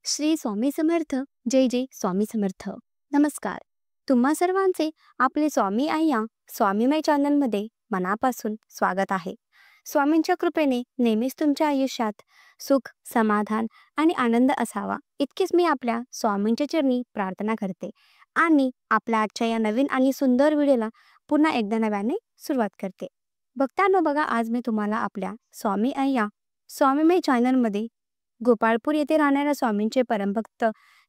श्री स्वामी समर्थ. जय जय स्वामी समर्थ. नमस्कार. तुम्हा सर्वांचे आपले स्वामी आई या स्वामीमय चॅनलमध्ये मनापासून स्वागत आहे. स्वामींच्या कृपेने नेहमीच तुमच्या आयुष्यात सुख, समाधान आणि आनंद असावा इतकीच मी आपल्या स्वामींच्या चरणी प्रार्थना करते आणि आपल्या आजच्या या नवीन आणि सुंदर व्हिडिओला पुन्हा एकदा नव्याने सुरुवात करते. भक्तांनो, बघा, आज मी तुम्हाला आपल्या स्वामी आई या स्वामीमय चॅनलमध्ये गोपाळपूर येथे राहणाऱ्या स्वामींचे परमभक्त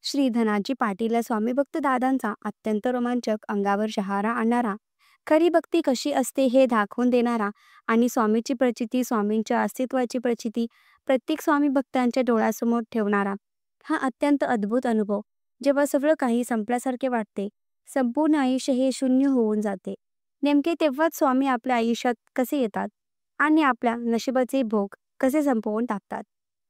श्री धनाजी पाटील या स्वामी भक्त दादांचा अत्यंत रोमांचक, अंगावर शहारा आणणारा, खरी भक्ती कशी असते हे दाखवून देणारा आणि स्वामीची प्रचिती, स्वामींच्या अस्तित्वाची प्रचिती प्रत्येक स्वामी भक्तांच्या डोळ्यासमोर ठेवणारा हा अत्यंत अद्भुत अनुभव, जेव्हा सगळं काही संपल्यासारखे वाटते, संपूर्ण आयुष्य हे शून्य होऊन जाते, नेमके तेव्हाच स्वामी आपल्या आयुष्यात कसे येतात आणि आपल्या नशिबाचे भोग कसे संपवून टाकतात,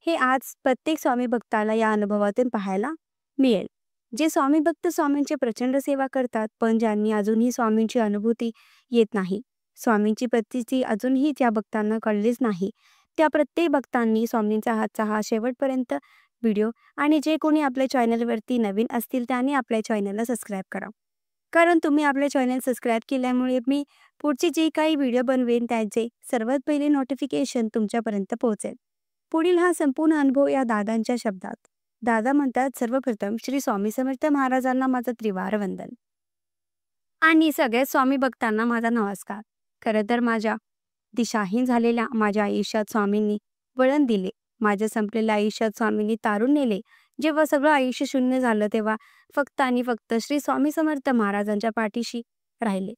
हे आज प्रत्येक स्वामी भक्ताला या अनुभवातून पाहायला मिळेल. जे स्वामी भक्त स्वामींची प्रचंड सेवा करतात, पण ज्यांनी अजूनही स्वामींची अनुभूती येत नाही, स्वामींची प्रचिती अजूनही त्या भक्तांना कळलीच नाही, त्या प्रत्येक भक्तांनी स्वामींचा हातचा हा शेवटपर्यंत व्हिडिओ आणि जे कोणी आपल्या चॅनलवरती नवीन असतील त्यांनी आपल्या चॅनलला सबस्क्राईब करा. कारण तुम्ही आपले चॅनल सबस्क्राईब केल्यामुळे मी पुढचे जे काही व्हिडिओ बनवेन त्याचे सर्वात पहिले नोटिफिकेशन तुमच्यापर्यंत पोहोचेल. पुढील हा संपूर्ण अनुभव या दादांच्या शब्दात. दादा म्हणतात, सर्वप्रथम श्री स्वामी समर्थ महाराजांना माझं त्रिवार वंदन आणि सगळ्या स्वामी भक्तांना माझा नमस्कार. खरं तर माझ्या दिशाहीन झालेल्या माझ्या आयुष्यात स्वामींनी वळण दिले. माझ्या संपलेल्या आयुष्यात स्वामींनी तारून नेले. जेव्हा सगळं आयुष्य शून्य झालं तेव्हा फक्त आणि फक्त श्री स्वामी समर्थ महाराजांच्या पाठीशी राहिले.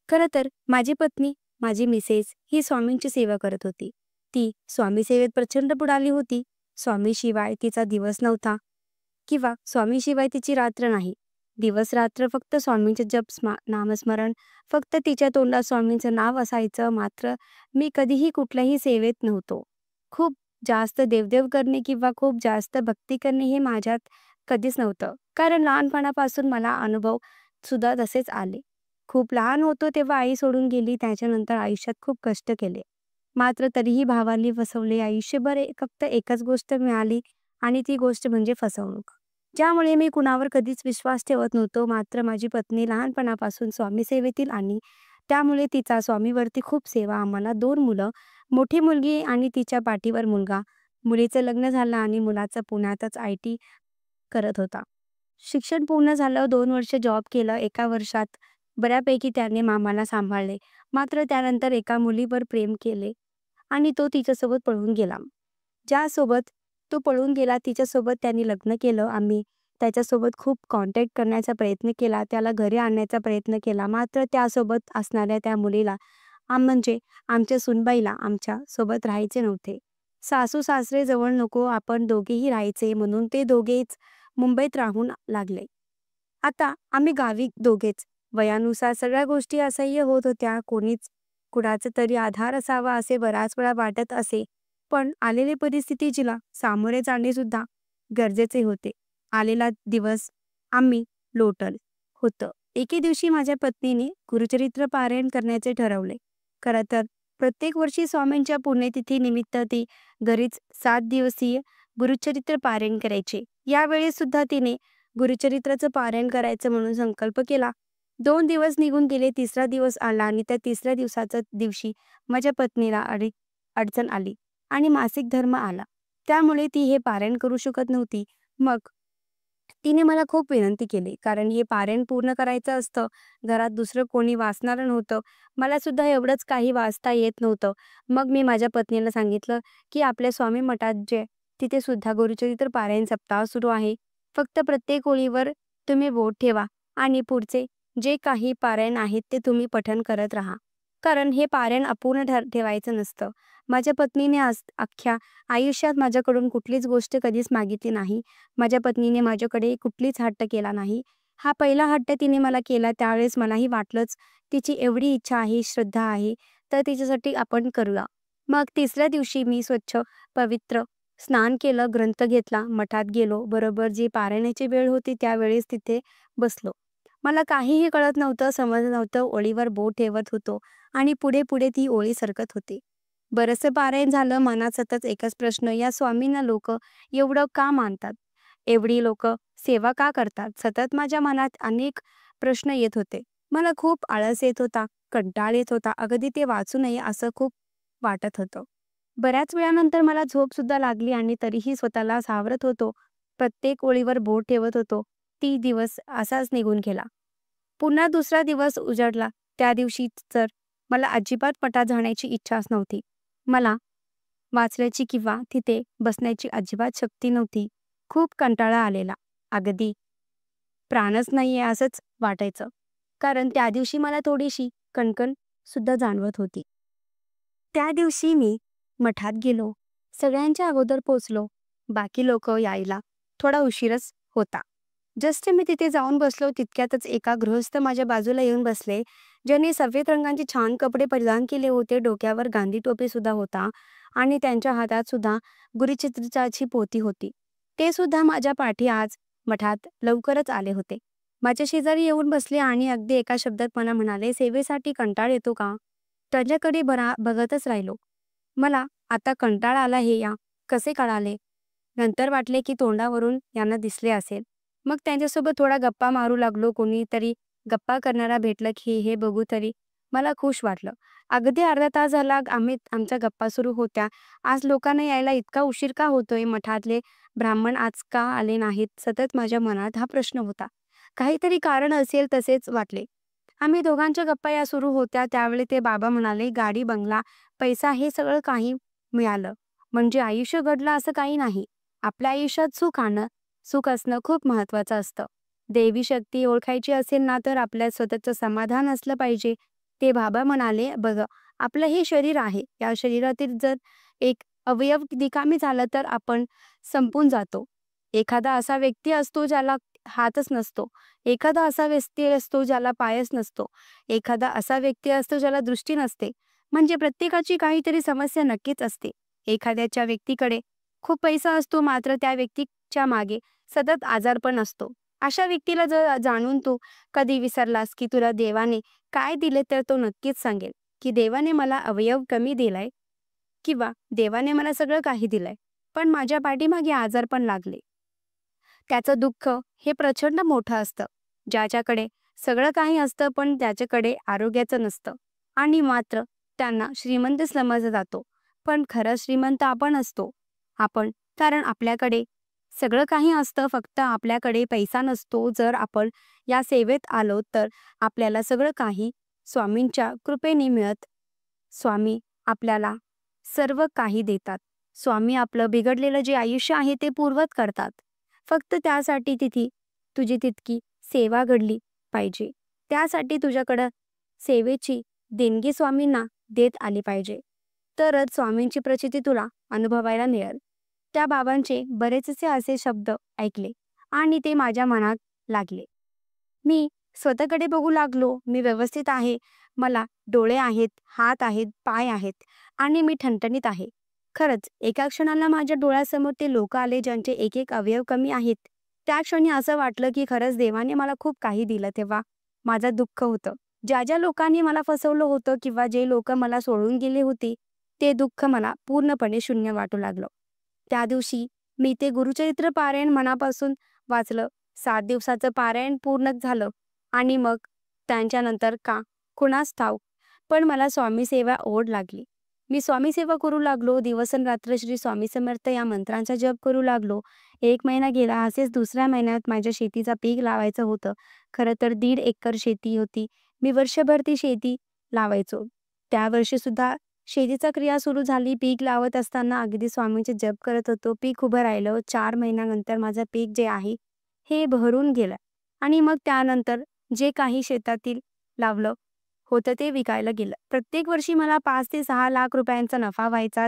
खरं तर माझी पत्नी, माझी मिसेस ही स्वामींची सेवा करत होती. ती स्वामी सेवेत प्रचंड बुडाली होती. स्वामीशिवाय तिचा दिवस नव्हता किंवा स्वामीशिवाय तिची रात्र नाही. दिवस रात्र फक्त स्वामींचे जप, नामस्मरण, फक्त तिच्या तोंडात स्वामींचं नाव असायचं. मात्र मी कधीही कुठल्याही सेवेत नव्हतो. खूप जास्त देवदेव करणे किंवा खूप जास्त भक्ती करणे हे माझ्यात कधीच नव्हतं, कारण लहानपणापासून मला अनुभव सुद्धा तसेच आले. खूप लहान होतो तेव्हा आई सोडून गेली. त्याच्यानंतर आयुष्यात खूप कष्ट केले, मात्र तरीही भावांनी फसवले. आयुष्यभर फक्त एकच गोष्ट मिळाली आणि ती गोष्ट म्हणजे फसवणूक, ज्यामुळे मी कुणावर कधीच विश्वास ठेवत नव्हतो. मात्र माझी पत्नी लहानपणापासून स्वामी सेवेतील आणि त्यामुळे तिचा स्वामीवरती खूप सेवा. आम्हाला 2 मुलं, मोठी मुलगी आणि तिच्या पाठीवर मुलगा. मुलीचं लग्न झालं आणि मुलाचं पुण्यातच IT करत होता. शिक्षण पूर्ण झालं, 2 वर्ष जॉब केलं. एका वर्षात बऱ्यापैकी त्याने मामाला सांभाळले. मात्र त्यानंतर एका मुलीवर प्रेम केले आणि तो तिच्यासोबत पळून गेला. ज्यासोबत तो पळून गेला तिच्यासोबत त्यांनी लग्न केलं. आम्ही त्याच्यासोबत खूप कॉन्टॅक्ट करण्याचा प्रयत्न केला, त्याला घरी आणण्याचा प्रयत्न केला. मात्र त्यासोबत असणाऱ्या त्या मुलीला म्हणजे आमच्या सुनबाईला आमच्या सोबत राहायचे नव्हते. सासू सासरे जवळ नको, आपण दोघेही राहायचे, म्हणून ते दोघेच मुंबईत राहून लागले. आता आम्ही गावी दोघेच. वयानुसार सगळ्या गोष्टी असह्य होत होत्या. कोणीच कुणाचा तरी आधार असावा असे बराच वेळा वाटत असे, पण आलेली परिस्थिती जिला सामोरे जाणे सुद्धा गरजेचे होते. आलेला दिवस आम्ही लोटल होतं. एके दिवशी माझ्या पत्नीने गुरुचरित्र पारायण करण्याचे ठरवले. खरं तर प्रत्येक वर्षी स्वामींच्या पुण्यतिथी निमित्त ती घरीच 7 दिवसीय गुरुचरित्र पारायण करायचे. यावेळी सुद्धा तिने गुरुचरित्राचं पारायण करायचं म्हणून संकल्प केला. 2 दिवस निघून गेले. 3रा दिवस आला आणि त्या 3ऱ्या दिवशी माझ्या पत्नीला अडचण आली आणि मासिक धर्म आला. त्यामुळे ती हे पारायण करू शकत नव्हती. मग तिने मला खूप विनंती केली, कारण हे पारायण पूर्ण करायचं असतं. घरात दुसरं कोणी वाचणारं नव्हतं. मला सुद्धा एवढंच काही वाचता येत नव्हतं. मग मी माझ्या पत्नीला सांगितलं की आपल्या स्वामी मठात जे तिथे सुद्धा गुरुचरित्र पारायण सप्ताह सुरू आहे. फक्त प्रत्येक ओळीवर तुम्ही बोट ठेवा आणि पुढचे जे काही पारायण आहेत ते तुम्ही पठण करत राहा, कारण हे पारायण अपूर्ण ठेवायचं नसतं. माझ्या पत्नीने अख्ख्या आयुष्यात माझ्याकडून कुठलीच गोष्ट कधीच मागितली नाही. माझ्या पत्नीने माझ्याकडे कुठलीच हट्ट केला नाही. हा पहिला हट्ट तिने मला केला. त्यावेळेस मलाही वाटलंच, तिची एवढी इच्छा आहे, श्रद्धा आहे, तर तिच्यासाठी आपण करूया. मग 3ऱ्या दिवशी मी स्वच्छ पवित्र स्नान केलं, ग्रंथ घेतला, मठात गेलो. बरोबर जी पारायणाची वेळ होती त्यावेळेस तिथे बसलो. मला काहीही कळत नव्हतं, समजत नव्हतं. ओळीवर बोट ठेवत होतो आणि पुढे पुढे ती ओळी सरकत होती. बरंचसं पारायण झालं. मनात सतत एकच प्रश्न, या स्वामींना लोक एवढं का मानतात? एवढी लोक सेवा का करतात? सतत माझ्या मनात अनेक प्रश्न येत होते. मला खूप आळस येत होता, कंटाळ येत होता. अगदी ते वाचू नये असं खूप वाटत होतं. बऱ्याच वेळानंतर मला झोप सुद्धा लागली आणि तरीही स्वतःला सावरत होतो. प्रत्येक ओळीवर बोट ठेवत होतो. ती दिवस असाच निघून गेला. पुन्हा दुसरा दिवस उजाडला. त्या दिवशी तर मला अजिबात मठात जाण्याची इच्छाच नव्हती. मला वाचल्याची किंवा तिथे बसण्याची अजिबात शक्ती नव्हती. खूप कंटाळा आलेला. अगदी प्राणच नाहीये असंच वाटायचं. कारण त्या दिवशी मला थोडीशी कणकण सुद्धा जाणवत होती. त्या दिवशी मी मठात गेलो. सगळ्यांच्या अगोदर पोचलो. बाकी लोक यायला थोडा उशीरच होता. जस्ट मी तिथे जाऊन बसलो तितक्यातच एका गृहस्थ माझ्या बाजूला येऊन बसले, ज्यांनी सफेद रंगाचे छान कपडे परिधान केले होते. डोक्यावर गांधी टोपी सुद्धा होता आणि त्यांच्या हातात सुद्धा गुरुचित्राची पोथी होती. ते सुद्धा माझ्या पाठी आज मठात लवकरच आले होते. माझ्या शेजारी येऊन बसले आणि अगदी एका शब्दात मला म्हणाले, सेवेसाठी कंटाळ येतो का? त्यांच्याकडे बघतच राहिलो. मला आता कंटाळा आला हे या कसे कळाले? नंतर वाटले की तोंडावरून यांना दिसले असेल. मग त्यांच्यासोबत थोडा गप्पा मारू लागलो. कोणीतरी गप्पा करणारा भेटलं की हे बघू तरी मला खुश वाटलं. अगदी अर्धा तास झाला आमच्या गप्पा सुरू होत्या. आज लोकांना यायला इतका उशीर का होतोय? मठातले ब्राह्मण आज का आले नाहीत? सतत माझ्या मनात हा प्रश्न होता. काहीतरी कारण असेल तसेच वाटले. आम्ही दोघांच्या गप्पा या सुरू होत्या त्यावेळी ते बाबा म्हणाले, गाडी, बंगला, पैसा हे सगळं काही मिळालं म्हणजे आयुष्य घडलं असं काही नाही. आपल्या आयुष्यात सुख असणं खूप महत्वाचं असतं. देवी शक्ती ओळखायची असेल ना तर आपल्या स्वतःचं समाधान असलं पाहिजे. ते बाबा म्हणाले, बघ, आपलं हे शरीर आहे. या शरीरातील जर एक अवयव निकामी झाला तर आपण संपून जातो. एखादा असा व्यक्ती असतो ज्याला हातच नसतो. एखादा असा व्यक्ती असतो ज्याला पायच नसतो. एखादा असा व्यक्ती असतो ज्याला दृष्टी नसते. म्हणजे प्रत्येकाची काहीतरी समस्या नक्कीच असते. एखाद्याच्या व्यक्तीकडे खूप पैसा असतो मात्र त्या व्यक्तीच्या मागे सतत आजारपण असतो. अशा व्यक्तीला जर जाणून तू कधी विसरलास की तुला देवाने काय दिले तर तो नक्कीच सांगेल की देवाने मला अवयव कमी दिलाय किंवा देवाने मला सगळं काही दिलंय, पण माझ्या पाठीमागे आजारपण लागले. त्याचं दुःख हे प्रचंड मोठं असतं. ज्याच्याकडे सगळं काही असतं पण त्याच्याकडे आरोग्याचं नसतं आणि मात्र त्यांना श्रीमंत समजला जातो. पण खरं श्रीमंत आपण असतो. आपण, कारण आपल्याकडे सगळं काही असतं, फक्त आपल्याकडे पैसा नसतो. जर आपण या सेवेत आलो तर आपल्याला सगळं काही स्वामींच्या कृपेने मिळत. स्वामी आपल्याला सर्व काही देतात. स्वामी आपलं बिघडलेलं जे आयुष्य आहे ते पूर्वत करतात. फक्त त्यासाठी तुझी तितकी सेवा घडली पाहिजे. त्यासाठी तुझ्याकडं सेवेची देणगी स्वामींना देत आली पाहिजे. तरच स्वामींची प्रचिती तुला अनुभवायला मिळेल. त्या बाबांचे बरेचसे असे शब्द ऐकले आणि ते माझ्या मनात लागले. मी स्वतःकडे बघू लागलो. मी व्यवस्थित आहे. मला डोळे आहेत, हात आहेत, पाय आहेत आणि मी ठणठणीत आहे. खरंच एका क्षणाला माझ्या डोळ्यासमोर ते लोक आले ज्यांचे एक एक अवयव कमी आहेत. त्या क्षणी असं वाटलं की खरंच देवाने मला खूप काही दिलं. तेव्हा माझं दुःख होतं. ज्या लोकांनी मला फसवलं होतं किंवा जे लोक मला सोडून गेले होते, ते दुःख मला पूर्णपणे शून्य वाटू लागलं. त्या दिवशी मी ते गुरुचरित्र पारायण मनापासून वाचलं. 7 दिवसाचं पारायण पूर्ण झालं आणि मग त्यांच्यानंतर का कुणास ठाऊक, पण मला स्वामी सेवा ओढ लागली. मी स्वामी सेवा करू लागलो. दिवसरात्र श्री स्वामी समर्थ या मंत्रांचा जप करू लागलो. 1 महिना गेला. असेच दुसऱ्या महिन्यात माझ्या शेतीचा पीक लावायचं होतं. खरं तर 1.5 एकर शेती होती. मी वर्षभर ती शेती लावायचो. त्या वर्षी सुद्धा शेतीचा क्रिया सुरू झाली. पीक लावत असताना अगदी स्वामींचे जप करत होतो. पीक उभं राहिलं. 4 महिन्यानंतर माझं पीक जे आहे हे भरून गेलं आणि मग त्यानंतर जे काही शेतातील लावलं होतं ते विकायला गेलं. प्रत्येक वर्षी मला 5 ते 6 लाख रुपयांचा नफा व्हायचा,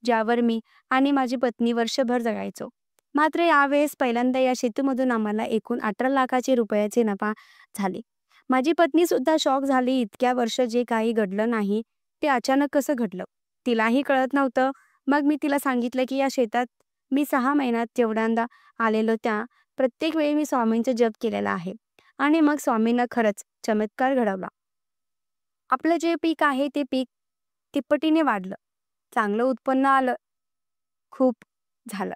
ज्यावर मी आणि माझी पत्नी वर्षभर जगायचो. मात्र यावेळेस पहिल्यांदा या शेतीमधून आम्हाला एकूण 18 लाखाचे रुपयाचे नफा झाले. माझी पत्नी सुद्धा शॉक झाली. इतक्या वर्ष जे काही घडलं नाही ते अचानक कसं घडलं, तिलाही कळत नव्हतं. मग मी तिला सांगितलं की या शेतात मी 6 महिन्यात जेवढ्यांदा आलेलो त्या प्रत्येक वेळी मी स्वामींचा जप केलेला आहे आणि मग स्वामींना खरंच चमत्कार घडवला. आपलं जे पीक आहे ते पीक तिप्पटीने वाढलं. चांगलं उत्पन्न आलं, खूप झालं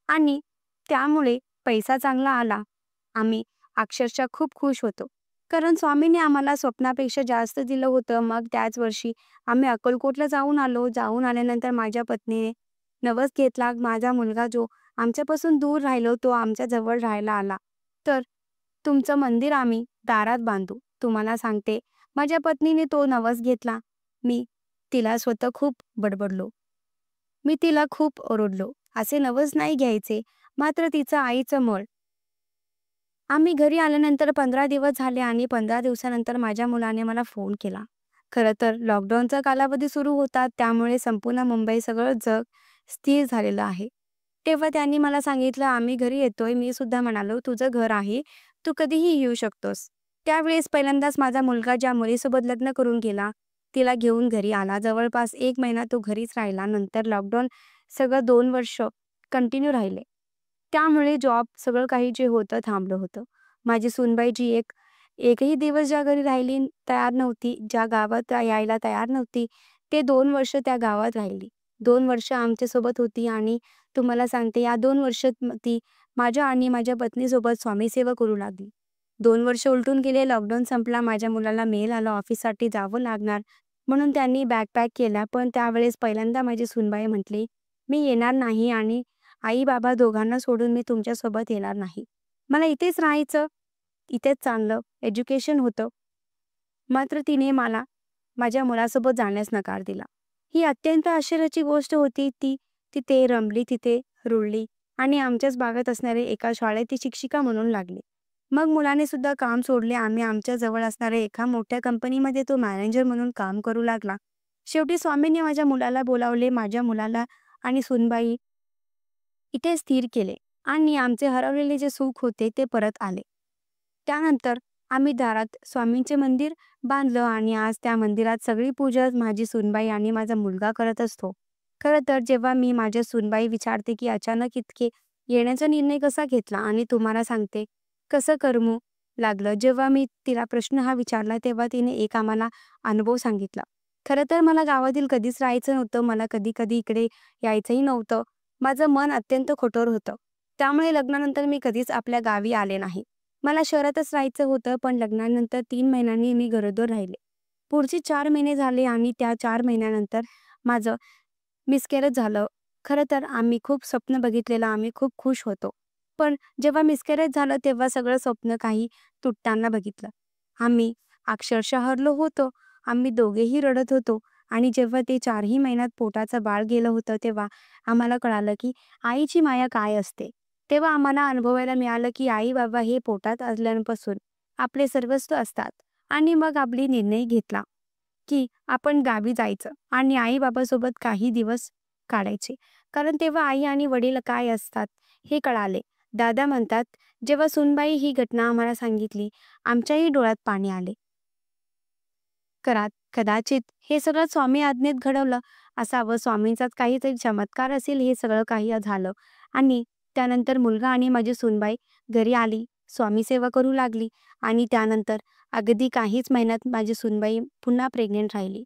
आणि त्यामुळे पैसा चांगला आला. आम्ही अक्षरशः खूप खुश होतो. कारण स्वामींनी आम्हाला स्वप्नापेक्षा जास्त दिलं होतं. मग त्याच वर्षी आम्ही अक्कलकोटला जाऊन आलो. जाऊन आल्यानंतर माझ्या पत्नीने नवस घेतला. माझा मुलगा जो आमच्यापासून दूर राहिलो, तो आमच्या जवळ राहायला आला. तर तुमचं मंदिर आम्ही दारात बांधू. तुम्हाला सांगते, माझ्या पत्नीने तो नवस घेतला. मी तिला स्वतः खूप बडबडलो. मी तिला खूप ओरडलो. असे नवस नाही घ्यायचे. मात्र तिचं आईचं मळ. आम्ही घरी आल्यानंतर 15 दिवस झाले आणि 15 दिवसानंतर माझ्या मुलाने मला फोन केला. खरं तर लॉकडाऊनचा कालावधी सुरू होता, त्यामुळे संपूर्ण मुंबई सगळं जग स्थिर झालेलं आहे. तेव्हा त्यांनी मला सांगितलं, "आम्ही घरी येतोय." मी सुद्धा म्हणालो, "तुझं घर आहे, तू कधीही येऊ शकतोस." त्यावेळेस पहिल्यांदाच माझा मुलगा ज्या मुलीसोबत लग्न करून गेला, तिला घेऊन घरी आला. जवळपास 1 महिना तो घरीच राहिला. नंतर लॉकडाऊन सगळं 2 वर्ष कंटिन्यू राहिले. त्यामुळे जॉब सगळं काही जे होतं थांबलं होतं. माझी सूनबाई जी एकही दिवस ज्या घरी राहिली तयार नव्हती, ज्या गावात यायला तयार नव्हती, ते 2 वर्ष त्या गावात राहिली. 2 वर्ष आमच्यासोबत होती आणि तुम्हाला सांगते या 2 वर्षात ती माझ्या आणि माझ्या पत्नीसोबत स्वामीसेवा करू लागली. 2 वर्ष उलटून गेले. लॉकडाऊन संपला. माझ्या मुलाला मेल आला ऑफिससाठी जावं लागणार म्हणून त्यांनी बॅग पॅक केल्या. पण त्यावेळेस पहिल्यांदा माझी सूनबाई म्हटली, "मी येणार नाही आणि आई-बाबा दोघांना सोडून मी तुमच्यासोबत येणार नाही. मला इथेच राहायचं, इथेच चांगलं एज्युकेशन होतं." मात्र तिने मला माझ्या मुलासोबत जाण्यास नकार दिला. ही अत्यंत आश्चर्याची गोष्ट होती. ती तिथे रमली, तिथे रुळली आणि आमच्याच भागात असणाऱ्या एका शाळेत ती शिक्षिका म्हणून लागली. मग मुलाने सुद्धा काम सोडले. आम्ही आमच्या जवळ असणाऱ्या एका मोठ्या कंपनीमध्ये तो मॅनेजर म्हणून काम करू लागला. शेवटी स्वामींनी माझ्या मुलाला बोलावले. माझ्या मुलाला आणि सूनबाई इथे स्थिर केले आणि आमचे हरवलेले जे सुख होते ते परत आले. त्यानंतर आम्ही दारात स्वामींचे मंदिर बांधलं आणि आज त्या मंदिरात सगळी पूजा माझी सूनबाई आणि माझा मुलगा करत असतो. खरं तर जेव्हा मी माझ्या सूनबाई विचारते की अचानक इतके येण्याचा निर्णय कसा घेतला आणि तुम्हाला सांगते कसं करमू लागलं. जेव्हा मी तिला प्रश्न हा विचारला तेव्हा तिने एक आम्हाला अनुभव सांगितला. खरं तर मला गावातील कधीच राहायचं नव्हतं. मला कधी-कधी इकडे यायचंही नव्हतं. माझं मन अत्यंत कठोर होतं. त्यामुळे लग्नानंतर मी कधीच आपल्या गावी आले नाही. मला शहरातच राहायचं होतं, पण लग्नानंतर 3 महिन्यांनी मी गरोदर राहिले. पुढचे 4 महिने झाले आणि त्या 4 महिन्यानंतर माझं मिसकॅरेज झालं. खरं तर आम्ही खूप स्वप्न बघितलेलं, आम्ही खूप खुश होतो. पण जेव्हा मिसकॅरेज झालं तेव्हा सगळं स्वप्न काही तुटताना बघितलं. आम्ही अक्षरशः हरलो होतो. आम्ही दोघेही रडत होतो आणि जेव्हा ते 4ही महिन्यात पोटाचं बाळ गेलं होतं तेव्हा आम्हाला कळालं की आईची माया काय असते. तेव्हा आम्हाला अनुभवायला मिळालं की आई-बाबा हे पोटात असल्यापासून आपले सर्वस्व असतात आणि मग आपली निर्णय घेतला की आपण गावी जायचं आणि आई-बाबासोबत काही दिवस काढायचे. कारण तेव्हा आई आणि वडील काय असतात हे कळाले. दादा म्हणतात, "जेव्हा सुनबाई ही घटना आम्हाला सांगितली, आमच्याही डोळ्यात पाणी आले. कदाचित हे सगळं स्वामी आज्ञेत घडवलं असावं. स्वामींचाच काहीतरी चमत्कार असेल हे सगळं काही झालं." आणि त्यानंतर मुलगा आणि माझी सूनबाई घरी आली, स्वामी सेवा करू लागली आणि त्यानंतर अगदी काहीच महिन्यात माझी सूनबाई पुन्हा प्रेग्नंट राहिली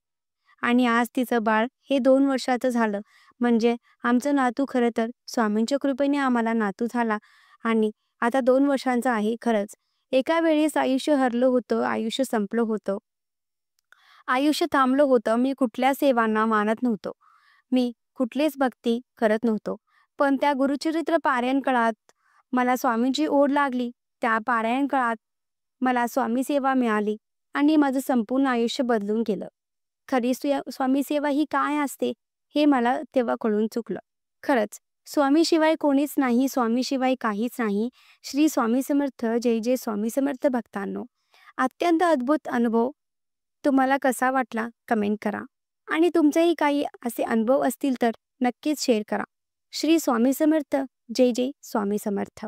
आणि आज तिचं बाळ हे 2 वर्षाचं झालं. म्हणजे आमचं नातू खरं तर स्वामींच्या कृपेने आम्हाला नातू झाला आणि आता 2 वर्षांचा आहे. खरंच एका वेळेस आयुष्य हरलं होतं, आयुष्य संपलं होतं. आयुष्य थांबलं होतं. मी कुठल्या सेवांना मानत नव्हतो. मी कुठलीच भक्ती करत नव्हतो. पण त्या गुरुचरित्र पारायण काळात मला स्वामींची ओढ लागली. त्या पारायण काळात मला स्वामी सेवा मिळाली आणि माझं संपूर्ण आयुष्य बदलून गेलं. खरी स्वामी सेवा ही काय असते हे मला तेव्हा कळून चुकलं. खरंच स्वामीशिवाय कोणीच नाही, स्वामीशिवाय काहीच नाही. श्री स्वामी समर्थ. जय जय स्वामी समर्थ भक्तांनो. अत्यंत अद्भुत अनुभव तुम्हाला कसा वाटला कमेंट करा आणि तुमचेही काही असे अनुभव असतील तर नक्कीच शेअर करा. श्री स्वामी समर्थ. जय जय स्वामी समर्थ.